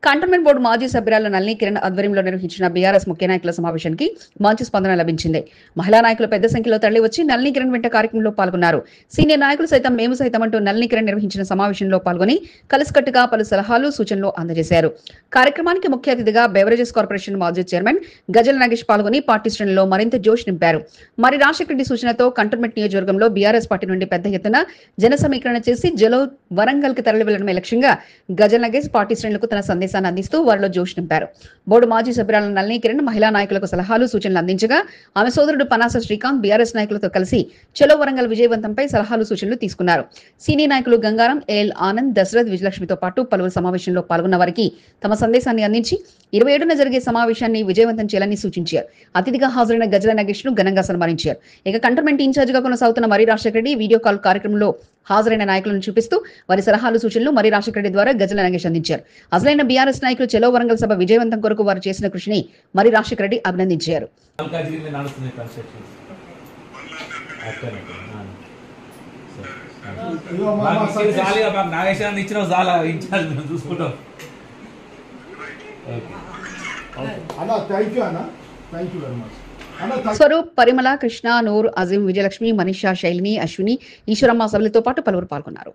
Cantonment board మాజీ సభ్యురాలు నళిని కిరణ్ ఆధ్వర్యంలో నిర్వహించిన బీఆర్ఎస్ ముఖ్య నాయకుల సమావేశానికి మంచి స్పందన లభించింది. మహిళా నాయకులు పెద్ద సంఖ్యలో తరలివచ్చి నళిని కిరణ్ వెంట కార్యక్రమంలో పాల్గొన్నారు. సీనియర్ నాయకులు సైతం మేము సైతం అంటూ నళిని కిరణ్ నిర్వహించిన సమావేశంలో పాల్గొని కలిసికట్టుగా పలు సలహాలు సూచనలు అందజేశారు. కార్యక్రమానికి ముఖ్య అతిథిగా బెవరేజెస్ కార్పొరేషన్ మాజీ చైర్మన్ గజల నాగేష్ పాల్గొని పార్టీ శ్రేణుల్లో మరింత జోష్ నింపారు. మరి రాజశేఖర రెడ్డి సూచనతో కంటోన్మెంట్ నియోజకవర్గంలో బీఆర్ఎస్ పార్టీ నుండి పెద్ద ఎత్తున జన సమీకరణ చేసి జలో వరంగల్ కి తరలి వెళ్లడమే లక్ష్యంగా గజల నాగేష్ పార్టీ శ్రేణులకు తన సందేశాన్ని అందిస్తూ వారిలో జోష్ నింపారు. బోర్డు మాజీ సభ్యురాలు నళిని కిరణ్ మహిళా నాయకులకు సలహాలు సూచనలు అందించగా ఆమె సోదరుడు పనాస శ్రీకాంత్ బీఆర్ఎస్ నాయకులతో కలిసి చలో వరంగల్ విజయవంతంపై సలహాలు సూచనలు తీసుకున్నారు. సీనియర్ నాయకులు గంగారం, ఏఎల్ ఆనంద్, దశరథ్, విజయలక్ష్మితో పాటు పలువురు సమావేశంలో పాల్గొన్న వారికి తమ సందేశాన్ని అందించి 27న జరిగే సమావేశాన్ని విజయవంతం చేయాలని సూచించారు. అతిథిగా హాజరైన గజల నాగేష్ ను ఘనంగా సన్మానించారు. ఇక కంటోన్మెంట్ ఇన్ఛార్జ్ గా కొనసాగుతున్న మరి రాజశేఖర రెడ్డి వీడియో కాల్ కార్యక్రమంలో హాజరైన నాయకులను చూపిస్తూ వారి సలహాలు సూచనలు మరి రాజశేఖర రెడ్డి ద్వారా గజల నాగేష్ అందించారు. అసలైన బీఆర్ఎస్ నాయకులు చలో వరంగల్ సభ విజయవంతం కొరకు వారు చేసిన కృషిని మరి రాజశేఖర రెడ్డి అభినందించారు. స్వరూప్, పరిమళ, కృష్ణ, నూర్, అజీం, విజయలక్ష్మి, మనీషా, శైలిని, అశ్విని, ఈశ్వరమ్మ సభ్యులతో పాటు పలువురు పాల్గొన్నారు.